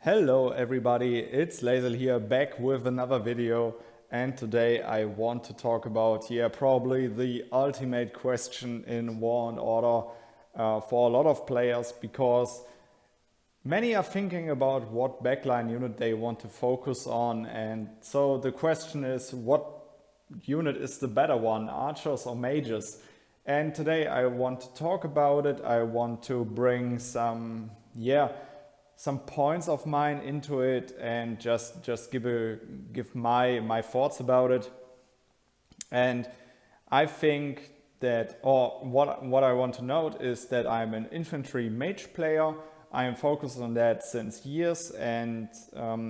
Hello everybody, it's Lazel here back with another video, and today I want to talk about probably the ultimate question in War and Order for a lot of players, because many are thinking about what backline unit they want to focus on. And so the question is, what unit is the better one, archers or mages? And today I want to talk about it. I want to bring some points of mine into it and just give my thoughts about it. And I think that, or what I want to note is that I'm an infantry mage player. I am focused on that since years, and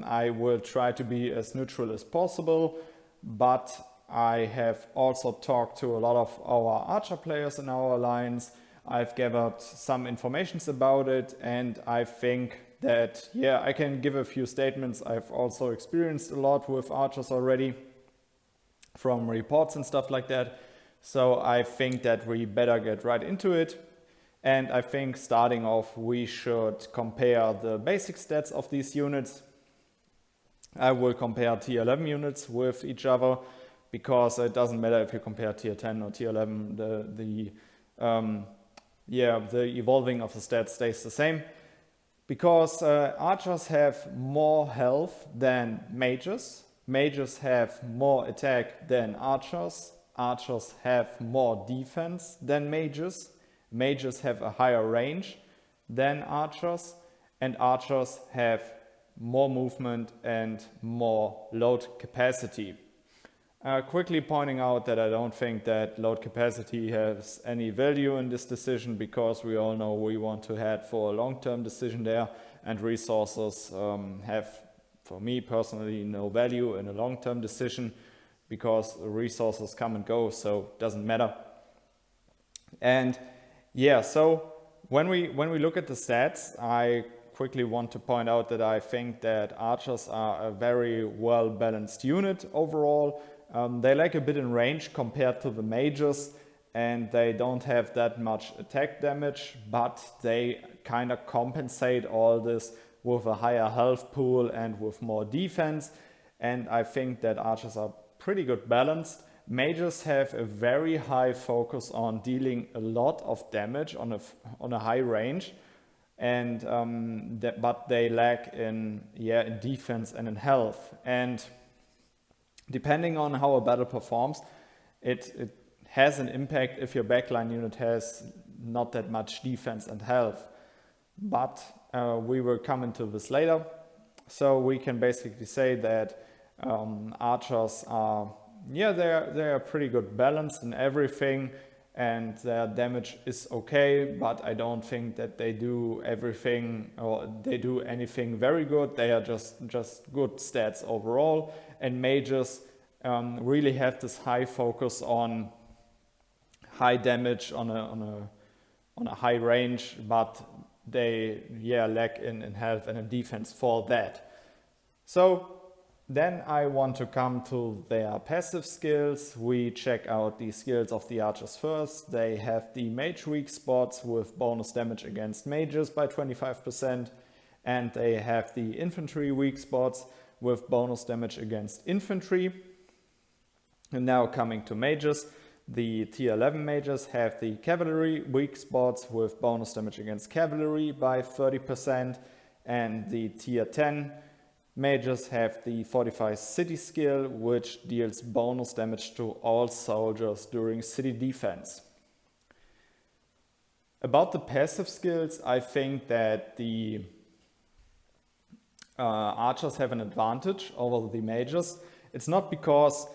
I will try to be as neutral as possible. But I have also talked to a lot of our archer players in our alliance. I've gathered some information about it, and I think that, I can give a few statements. I've also experienced a lot with archers already from reports and stuff like that. So I think that we better get right into it. And I think starting off, we should compare the basic stats of these units. I will compare tier 11 units with each other, because it doesn't matter if you compare tier 10 or tier 11, the evolving of the stats stays the same. Because archers have more health than mages. Mages have more attack than archers. Archers have more defense than mages. Mages have a higher range than archers. And archers have more movement and more load capacity. Quickly pointing out that I don't think that load capacity has any value in this decision, because we all know we want to head for a long-term decision there, and resources have, for me personally, no value in a long-term decision, because resources come and go, so it doesn't matter. And so when we look at the stats, I quickly want to point out that I think that archers are a very well-balanced unit overall. They lack a bit in range compared to the mages, and they don't have that much attack damage, but they kind of compensate all this with a higher health pool and with more defense. And I think that archers are pretty good balanced. Mages have a very high focus on dealing a lot of damage on a high range, and but they lack in defense and in health. And depending on how a battle performs, it has an impact if your backline unit has not that much defense and health. But we will come into this later. So we can basically say that archers are, they're pretty good balanced in everything, and their damage is okay, but I don't think that they do everything or they do anything very good. They are just good stats overall. And mages really have this high focus on high damage on a high range, but they lack in health and in defense for that. So then I want to come to their passive skills. We check out the skills of the archers first. They have the mage weak spots with bonus damage against mages by 25%, and they have the infantry weak spots with bonus damage against infantry. And now coming to mages, the tier 11 mages have the cavalry weak spots with bonus damage against cavalry by 30%, and the tier 10 mages have the fortify city skill, which deals bonus damage to all soldiers during city defense. About the passive skills, I think that the archers have an advantage over the mages. It's not because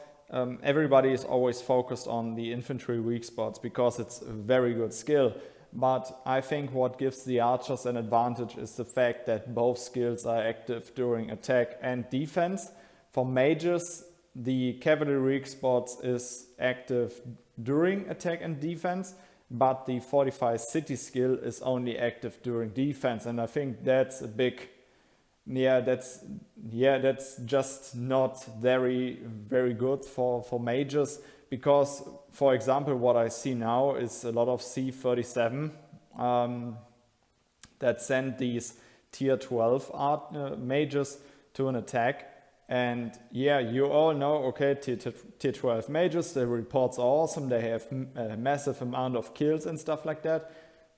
everybody is always focused on the infantry weak spots, because it's a very good skill. But I think what gives the archers an advantage is the fact that both skills are active during attack and defense. For mages, the cavalry weak spots is active during attack and defense, but the fortify city skill is only active during defense. And I think that's a big, that's just not very good for mages. Because, for example, what I see now is a lot of C37 that send these tier 12 mages to an attack. And yeah, you all know, okay, tier 12 mages, their reports are awesome, they have a massive amount of kills and stuff like that.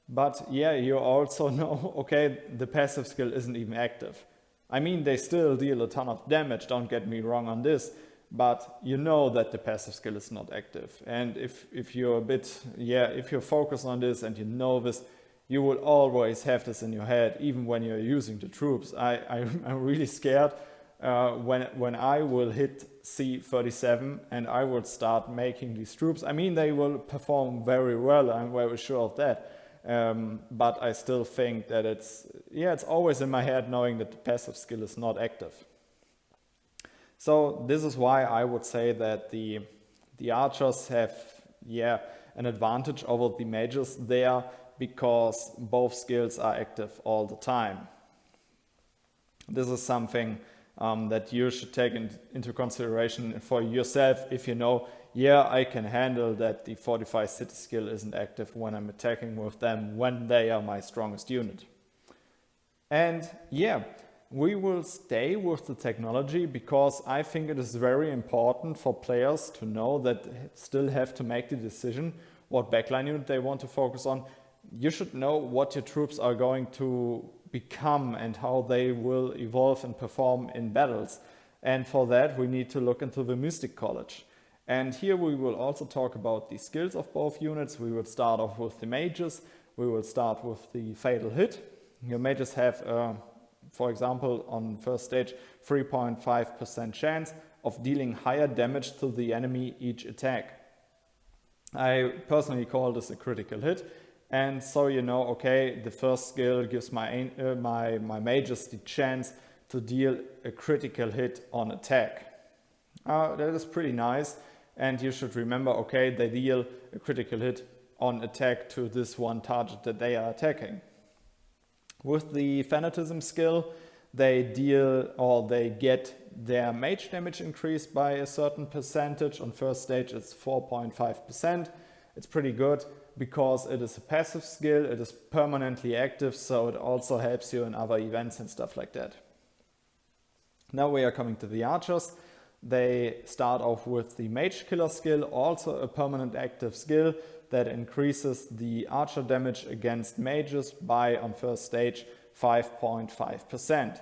But yeah, you also know, okay, the passive skill isn't even active. I mean, they still deal a ton of damage, don't get me wrong on this, but you know that the passive skill is not active. And if you're a bit, if you focus on this and you know this, you will always have this in your head, even when you're using the troops. I'm really scared when I will hit C37 and I will start making these troops. I mean, they will perform very well, I'm very sure of that. But I still think that it's always in my head knowing that the passive skill is not active. So this is why I would say that the archers have an advantage over the mages there, because both skills are active all the time. This is something that you should take into consideration for yourself if you know, I can handle that the Fortify City skill isn't active when I'm attacking with them, when they are my strongest unit. And we will stay with the technology because I think it is very important for players to know that they still have to make the decision what backline unit they want to focus on. You should know what your troops are going to become and how they will evolve and perform in battles. And for that, we need to look into the Mystic College. And here we will also talk about the skills of both units. We will start off with the mages. We will start with the Fatal Hit. Your mages have, for example, on first stage, 3.5% chance of dealing higher damage to the enemy each attack. I personally call this a critical hit. And so you know, okay, the first skill gives my mages the chance to deal a critical hit on attack. That is pretty nice, and you should remember, okay, they deal a critical hit on attack to this one target that they are attacking. With the Fanatism skill, they get their mage damage increased by a certain percentage. On first stage it's 4.5%. It's pretty good, because it is a passive skill, it is permanently active, so it also helps you in other events and stuff like that. Now we are coming to the archers. They start off with the Mage Killer skill, also a permanent active skill that increases the archer damage against mages by, on first stage, 5.5%.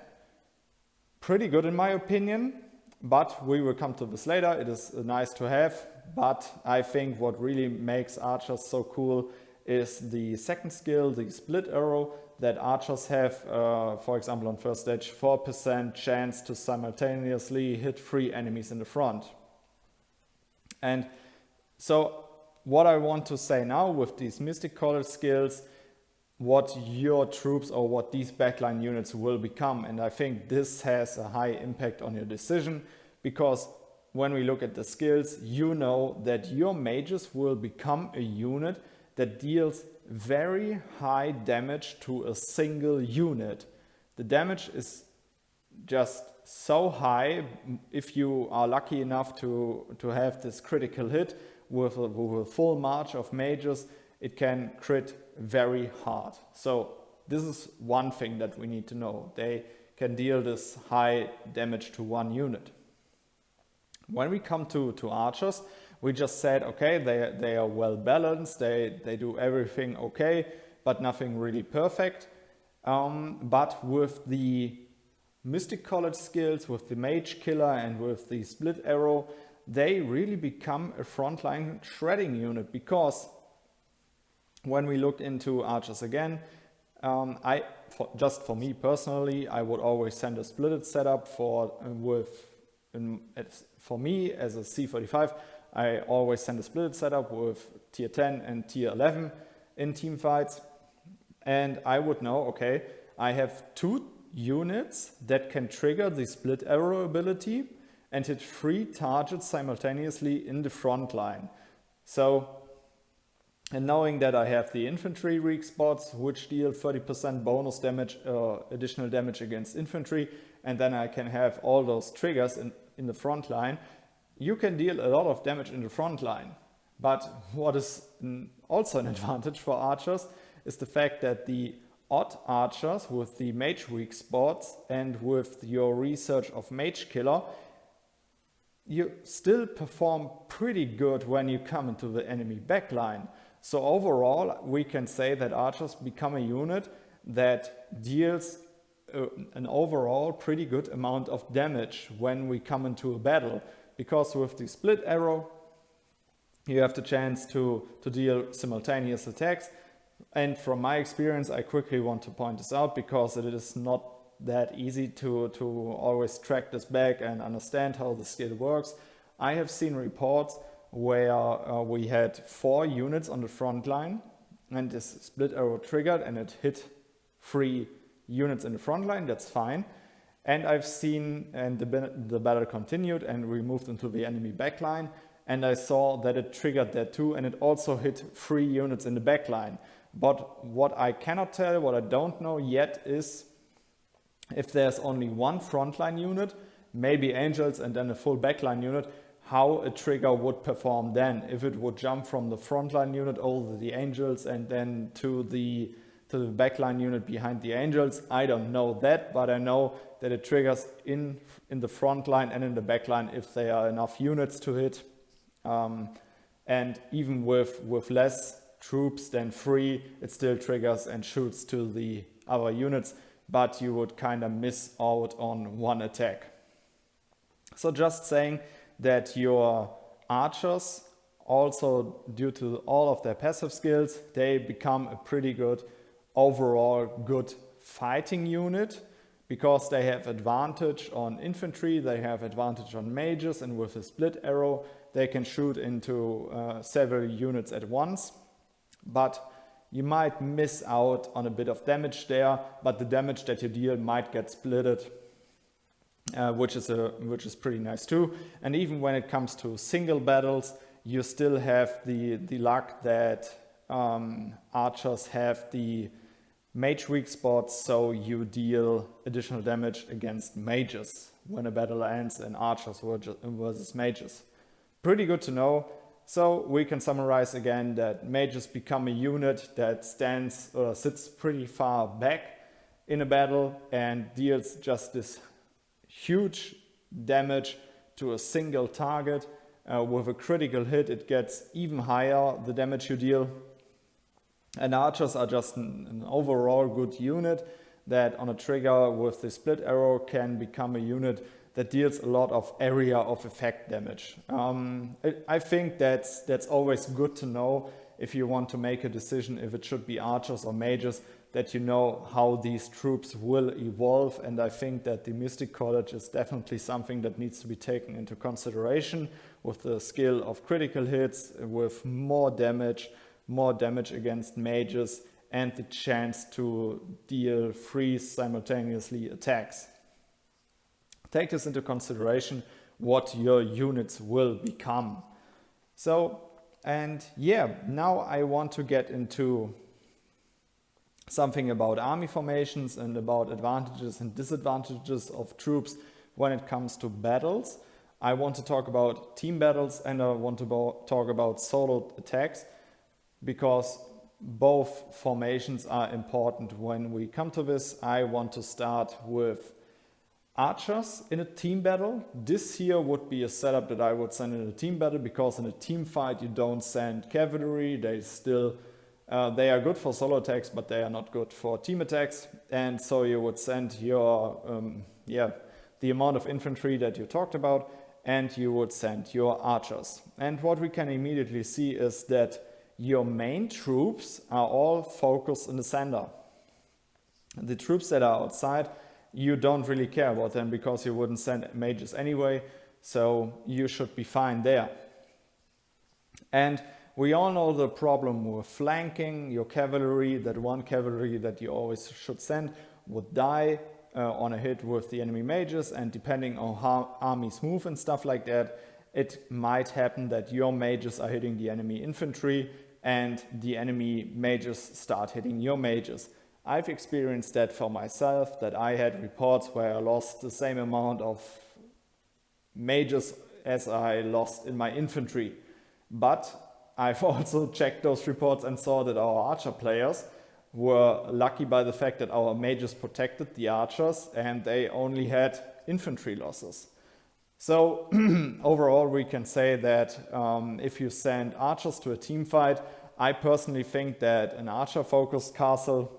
Pretty good in my opinion, but we will come to this later. It is nice to have. But I think what really makes archers so cool is the second skill, the split arrow, that archers have, for example, on first stage, 4% chance to simultaneously hit 3 enemies in the front. And so what I want to say now with these Mystic College skills, what your troops or what these backline units will become. And I think this has a high impact on your decision, because when we look at the skills, you know that your mages will become a unit that deals very high damage to a single unit. The damage is just so high if you are lucky enough to have this critical hit with a full march of mages. It can crit very hard. So this is one thing that we need to know. They can deal this high damage to one unit. When we come to archers, we just said, okay, they are well balanced, they do everything okay, but nothing really perfect. But with the Mystic College skills, with the Mage Killer and with the Split Arrow, they really become a frontline shredding unit, because when we look into archers again, just for me personally, I would always send a splitted setup for me as a C45. I always send a splitted setup with tier 10 and tier 11 in team fights, and I would know, okay, I have 2 units that can trigger the split arrow ability and hit 3 targets simultaneously in the front line. So, and knowing that I have the infantry weak spots, which deal 30% bonus damage, additional damage against infantry, and then I can have all those triggers in the front line, you can deal a lot of damage in the front line. But what is also an advantage for archers is the fact that the odd archers with the mage weak spots and with your research of mage killer, you still perform pretty good when you come into the enemy backline. So overall, we can say that archers become a unit that deals an overall pretty good amount of damage when we come into a battle, because with the split arrow you have the chance to deal simultaneous attacks. And from my experience, I quickly want to point this out because it is not that easy to always track this back and understand how the skill works. I have seen reports where we had 4 units on the front line and this split arrow triggered and it hit 3 units in the front line. That's fine. And I've seen, and the battle continued and we moved into the enemy backline, and I saw that it triggered that too, and it also hit 3 units in the backline. But what I cannot tell, what I don't know yet, is if there's only one frontline unit, maybe angels and then a full backline unit, how a trigger would perform then. If it would jump from the frontline unit over the angels and then to the backline unit behind the angels, I don't know that, but I know that it triggers in the front line and in the backline if there are enough units to hit. And even with less troops than 3, it still triggers and shoots to the other units, but you would kind of miss out on one attack. So just saying that your archers, also due to all of their passive skills, they become a pretty good overall good fighting unit because they have advantage on infantry, they have advantage on mages, and with a split arrow they can shoot into several units at once. But you might miss out on a bit of damage there, but the damage that you deal might get splitted, which is pretty nice too. And even when it comes to single battles, you still have the luck that archers have the mage weak spots, so you deal additional damage against mages when a battle ends in archers versus mages. Pretty good to know. So we can summarize again that mages become a unit that stands or sits pretty far back in a battle and deals just this huge damage to a single target. With a critical hit, it gets even higher, the damage you deal. And archers are just an overall good unit that on a trigger with the split arrow can become a unit that deals a lot of area of effect damage. I think that's always good to know if you want to make a decision if it should be archers or mages, that you know how these troops will evolve. And I think that the Mystic College is definitely something that needs to be taken into consideration with the skill of critical hits, with more damage against mages, and the chance to deal 3 simultaneously attacks. Take this into consideration, what your units will become. So, and yeah, now I want to get into something about army formations and about advantages and disadvantages of troops when it comes to battles. I want to talk about team battles and I want to talk about solo attacks, because both formations are important when we come to this. I want to start with archers in a team battle. This here would be a setup that I would send in a team battle, because in a team fight you don't send cavalry. They are good for solo attacks, but they are not good for team attacks. And so you would send your the amount of infantry that you talked about, and you would send your archers. And what we can immediately see is that your main troops are all focused in the center. The troops that are outside, you don't really care about them because you wouldn't send mages anyway, so you should be fine there. And we all know the problem with flanking your cavalry, that one cavalry that you always should send would die on a hit with the enemy mages, and depending on how armies move and stuff like that, it might happen that your mages are hitting the enemy infantry and the enemy mages start hitting your mages. I've experienced that for myself, that I had reports where I lost the same amount of mages as I lost in my infantry. But I've also checked those reports and saw that our archer players were lucky by the fact that our mages protected the archers and they only had infantry losses. So overall we can say that if you send archers to a team fight, I personally think that an archer focused castle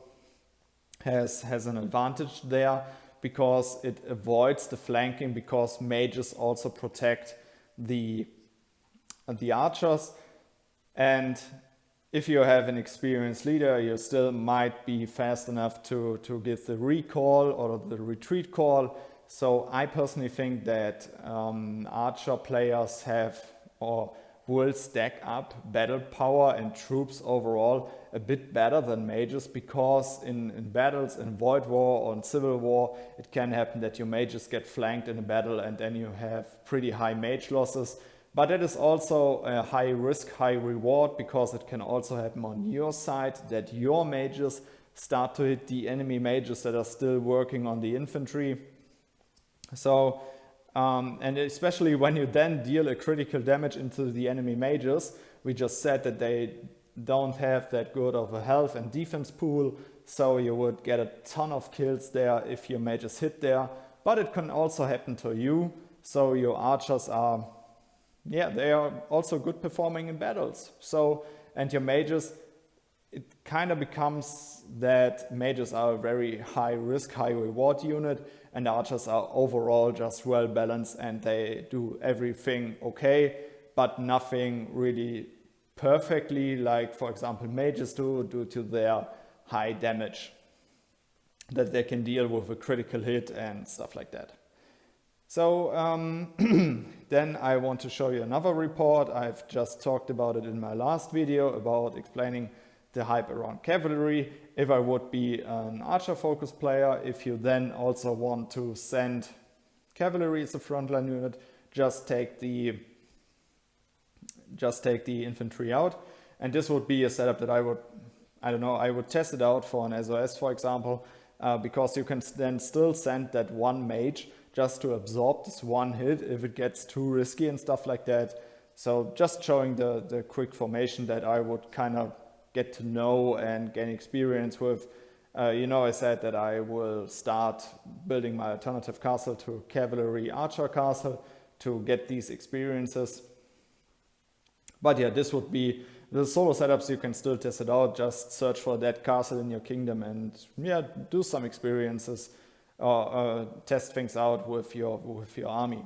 has an advantage there, because it avoids the flanking, because mages also protect the archers. And if you have an experienced leader, you still might be fast enough to give the recall or the retreat call. So I personally think that archer players have or will stack up battle power and troops overall a bit better than mages, because in battles, in Void War or in Civil War, it can happen that your mages get flanked in a battle and then you have pretty high mage losses. But it is also a high risk, high reward, because it can also happen on your side that your mages start to hit the enemy mages that are still working on the infantry. So, and especially when you then deal a critical damage into the enemy mages, we just said that they don't have that good of a health and defense pool, so you would get a ton of kills there if your mages hit there. But it can also happen to you, so your archers are, yeah, they are also good performing in battles. So, and your mages, it kind of becomes that mages are a very high risk, high reward unit, and archers are overall just well balanced and they do everything okay, but nothing really perfectly like, for example, mages do due to their high damage that they can deal with a critical hit and stuff like that. So then I want to show you another report. I've just talked about it in my last video about explaining the hype around cavalry. If I would be an archer focused player, if you then also want to send cavalry as a frontline unit, just take the infantry out. And this would be a setup that I would test it out for an SOS, for example, because you can then still send that one mage just to absorb this one hit if it gets too risky and stuff like that. So just showing the quick formation that I would kind of get to know and gain experience with. I said that I will start building my alternative castle to cavalry archer castle to get these experiences. But yeah, this would be the solo setups. You can still test it out. Just search for that castle in your kingdom and yeah, do some experiences or test things out with your army.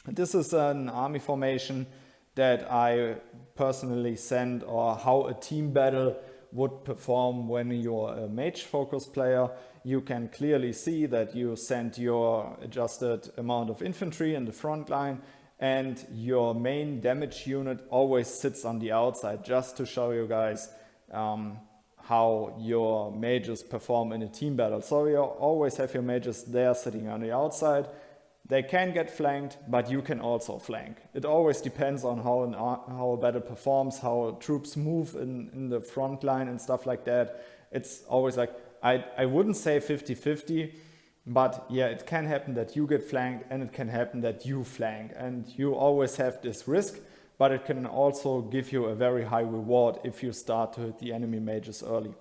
This is an army formation that I personally send, or how a team battle would perform when you're a mage focused player. You can clearly see that you send your adjusted amount of infantry in the front line, and your main damage unit always sits on the outside, just to show you guys how your mages perform in a team battle. So you always have your mages there sitting on the outside. They can get flanked, but you can also flank. It always depends on how a battle performs, how troops move in the front line and stuff like that. It's always like, I wouldn't say 50-50, but yeah, it can happen that you get flanked and it can happen that you flank. And you always have this risk, but it can also give you a very high reward if you start to hit the enemy mages early.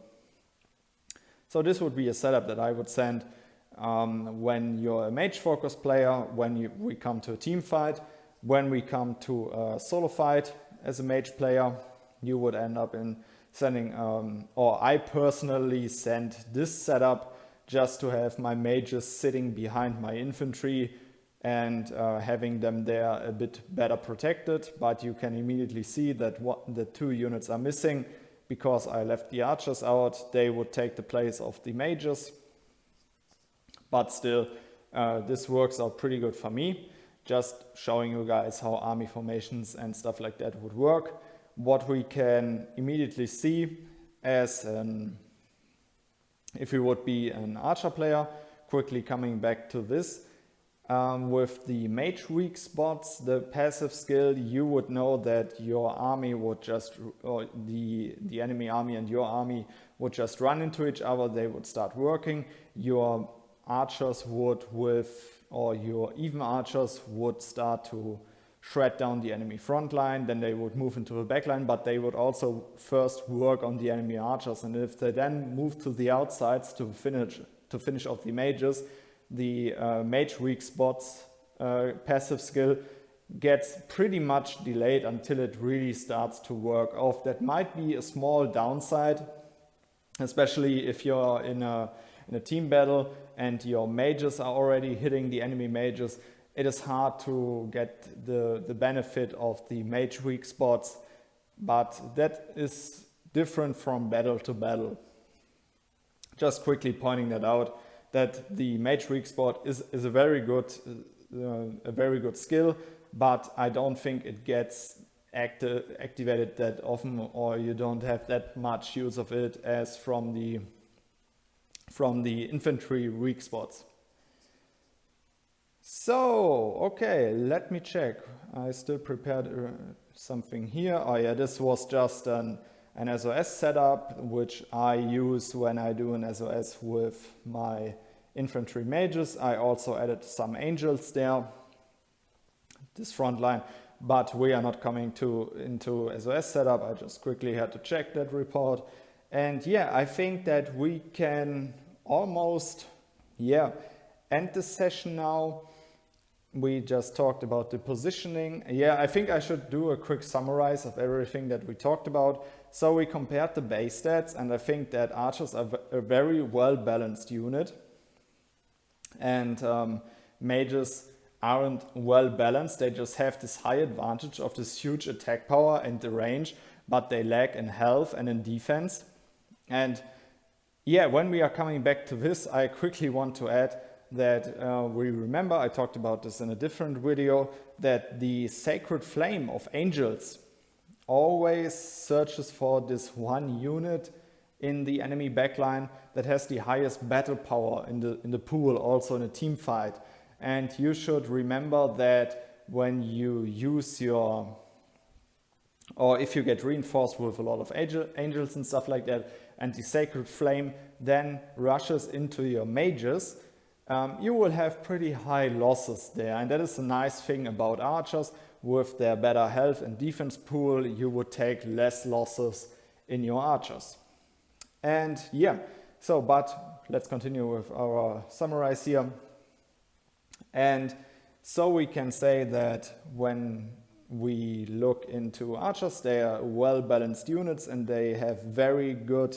So this would be a setup that I would send when you're a mage focused player, when we come to a team fight. When we come to a solo fight as a mage player, you would end up in sending, or I personally send this setup just to have my mages sitting behind my infantry and having them there a bit better protected. But you can immediately see that the two units are missing because I left the archers out. They would take the place of the mages. But still, this works out pretty good for me. Just showing you guys how army formations and stuff like that would work. What we can immediately see as if we would be an archer player, quickly coming back to this, with the mage weak spots, the passive skill, you would know that your army would just, or the enemy army and your army would just run into each other. They would start working. Your archers would or your even archers would start to shred down the enemy front line, then they would move into the back line, but they would also first work on the enemy archers. And if they then move to the outsides to finish off the mages, the mage weak spots passive skill gets pretty much delayed until it really starts to work off. That might be a small downside, especially if you're in a team battle and your mages are already hitting the enemy mages. It is hard to get the benefit of the mage weak spots, but that is different from battle to battle. Just quickly pointing that out, that the mage weak spot is a very good skill, but I don't think it gets activated that often, or you don't have that much use of it as from the infantry weak spots. So, okay, let me check. I still prepared something here. Oh yeah, this was just an SOS setup, which I use when I do an SOS with my infantry mages. I also added some angels there, this front line, but we are not coming into SOS setup. I just quickly had to check that report. And yeah, I think that we can almost, end the session now. We just talked about the positioning. Yeah, I think I should do a quick summarize of everything that we talked about. So we compared the base stats, and I think that archers are a very well balanced unit, and mages aren't well balanced. They just have this high advantage of this huge attack power and the range, but they lack in health and in defense. And yeah, when we are coming back to this, I quickly want to add that we remember, I talked about this in a different video, that the sacred flame of angels always searches for this one unit in the enemy backline that has the highest battle power in the pool, also in a team fight. And you should remember that when you use or if you get reinforced with a lot of angels and stuff like that, and the sacred flame then rushes into your mages, you will have pretty high losses there. And that is a nice thing about archers. With their better health and defense pool, you would take less losses in your archers. And yeah, but let's continue with our summarize here. And so we can say that when we look into archers, they are well-balanced units and they have very good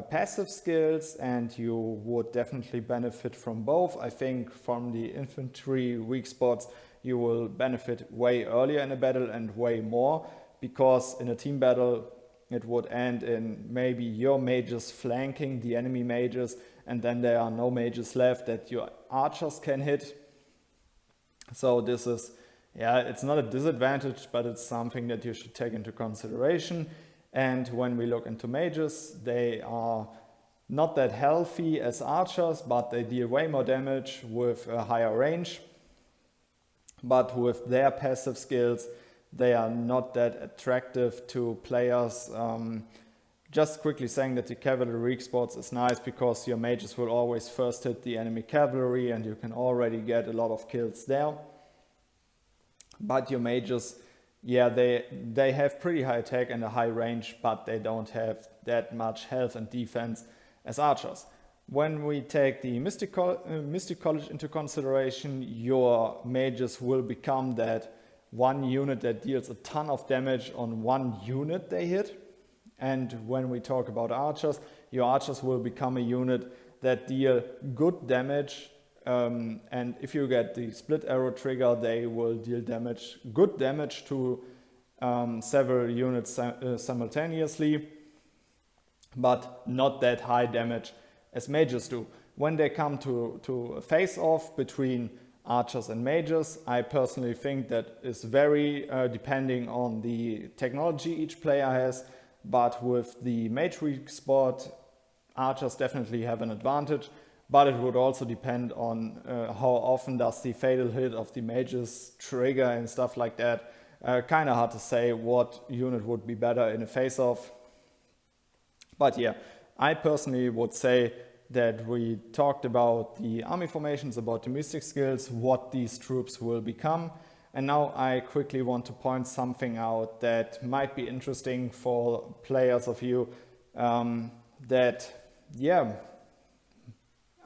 passive skills, and you would definitely benefit from both. I think from the infantry weak spots, you will benefit way earlier in a battle and way more, because in a team battle, it would end in maybe your mages flanking the enemy mages, and then there are no mages left that your archers can hit. So this is, it's not a disadvantage, but it's something that you should take into consideration. And when we look into mages, they are not that healthy as archers, but they deal way more damage with a higher range. But with their passive skills, they are not that attractive to players. Just quickly saying that the cavalry weak spots is nice because your mages will always first hit the enemy cavalry and you can already get a lot of kills there. But your mages, they have pretty high attack and a high range, but they don't have that much health and defense as archers. When we take the Mystic College into consideration, your mages will become that one unit that deals a ton of damage on one unit they hit. And when we talk about archers, your archers will become a unit that deal good damage. And if you get the split arrow trigger, they will deal good damage to several units simultaneously, but not that high damage as mages do. When they come to a face-off between archers and mages, I personally think that is very depending on the technology each player has, but with the mage weak spot, archers definitely have an advantage, but it would also depend on how often does the fatal hit of the mages trigger and stuff like that. Kind of hard to say what unit would be better in a face-off. But yeah, I personally would say that we talked about the army formations, about the mystic skills, what these troops will become. And now I quickly want to point something out that might be interesting for players of you that, yeah,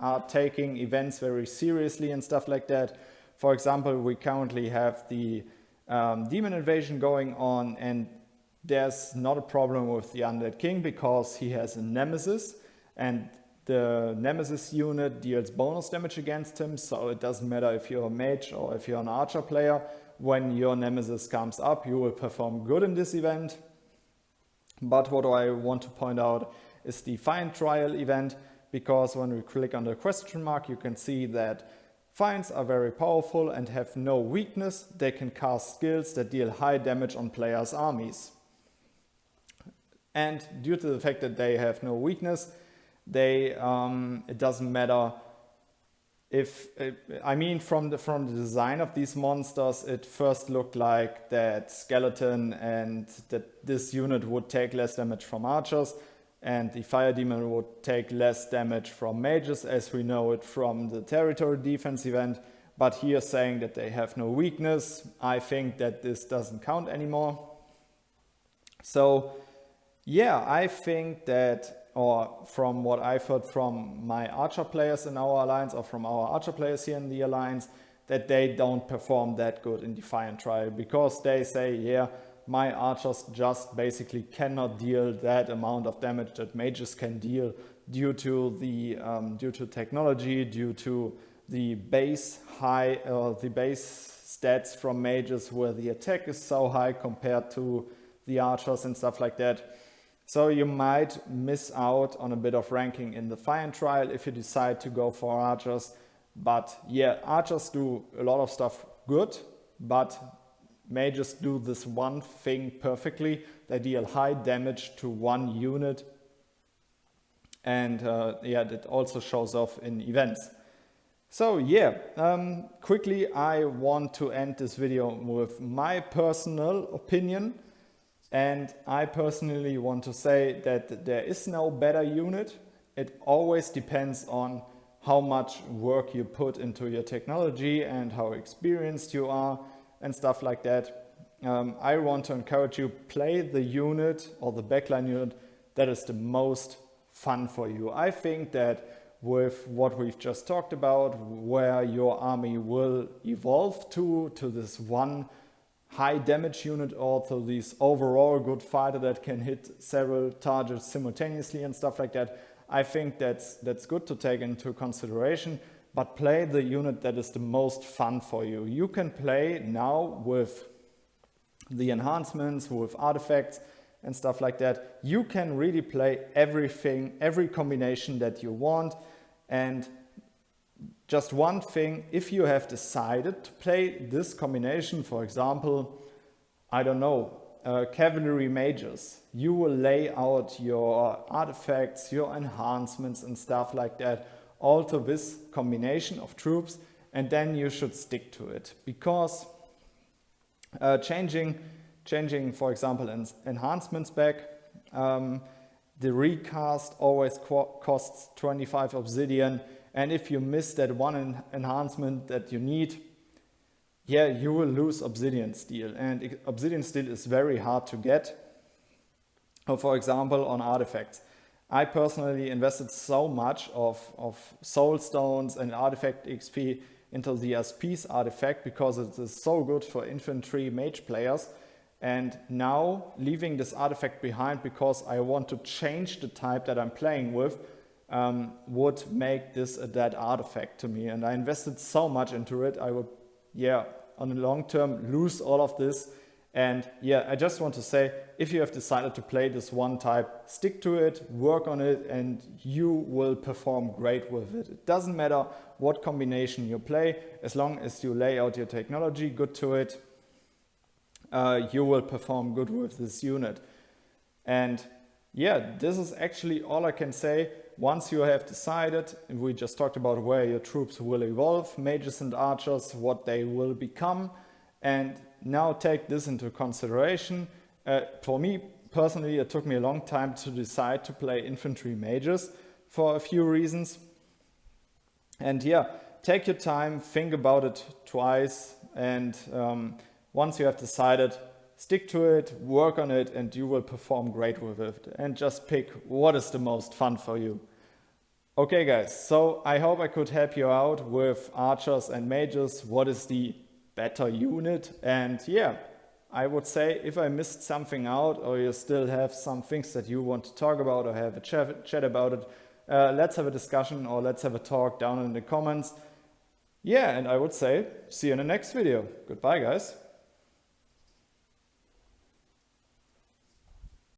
are taking events very seriously and stuff like that. For example, we currently have the Demon Invasion going on, and there's not a problem with the Undead King because he has a Nemesis, and the Nemesis unit deals bonus damage against him, so it doesn't matter if you're a mage or if you're an archer player. When your Nemesis comes up, you will perform good in this event. But what I want to point out is the Fiend Trial event, because when we click on the question mark, you can see that Fiends are very powerful and have no weakness. They can cast skills that deal high damage on players' armies. And due to the fact that they have no weakness, it doesn't matter if, I mean, from the design of these monsters, it first looked like that Skeleton and that this unit would take less damage from archers, and the Fire Demon would take less damage from mages, as we know it from the Territory Defense event. But here saying that they have no weakness, I think that this doesn't count anymore. So yeah, I think that, or from what I've heard from my archer players in our alliance, or from our archer players here in the alliance, that they don't perform that good in Defiant Trial, because they say, yeah, my archers just basically cannot deal that amount of damage that mages can deal due to the technology, due to the base stats from mages, where the attack is so high compared to the archers and stuff like that. So you might miss out on a bit of ranking in the Fiend Trial if you decide to go for archers. But yeah, archers do a lot of stuff good, but mages do this one thing perfectly. They deal high damage to one unit, and yeah, that also shows off in events. So yeah, quickly I want to end this video with my personal opinion, and I personally want to say that there is no better unit. It always depends on how much work you put into your technology and how experienced you are and stuff like that. I want to encourage you, play the unit or the backline unit that is the most fun for you. I think that with what we've just talked about, where your army will evolve to this one high damage unit, or to this overall good fighter that can hit several targets simultaneously and stuff like that, I think that's good to take into consideration. But play the unit that is the most fun for you. You can play now with the enhancements, with artifacts and stuff like that. You can really play everything, every combination that you want. And just one thing, if you have decided to play this combination, for example, I don't know, cavalry mages, you will lay out your artifacts, your enhancements and stuff like that, alter this combination of troops, and then you should stick to it. Because changing, for example, enhancements back, the recast always costs 25 obsidian, and if you miss that one enhancement that you need, yeah, you will lose obsidian steel, and obsidian steel is very hard to get. For example, on artifacts, I personally invested so much of soul stones and artifact XP into the Aspis artifact because it is so good for infantry mage players. And now leaving this artifact behind because I want to change the type that I'm playing with would make this a dead artifact to me. And I invested so much into it, I would, yeah, on the long term lose all of this. And yeah, I just want to say, if you have decided to play this one type, stick to it, work on it, and you will perform great with it. It doesn't matter what combination you play, as long as you lay out your technology good to it, you will perform good with this unit. And yeah, this is actually all I can say. Once you have decided, we just talked about where your troops will evolve, mages and archers, what they will become, and now take this into consideration. For me personally, it took me a long time to decide to play infantry mages for a few reasons. And yeah, take your time, think about it twice, and once you have decided, stick to it, work on it, and you will perform great with it. And just pick what is the most fun for you. Okay guys, so I hope I could help you out with archers and mages. What is the better unit? And yeah, I would say if I missed something out, or you still have some things that you want to talk about or have a chat about it, let's have a discussion or let's have a talk down in the comments. Yeah, and I would say see you in the next video. Goodbye guys.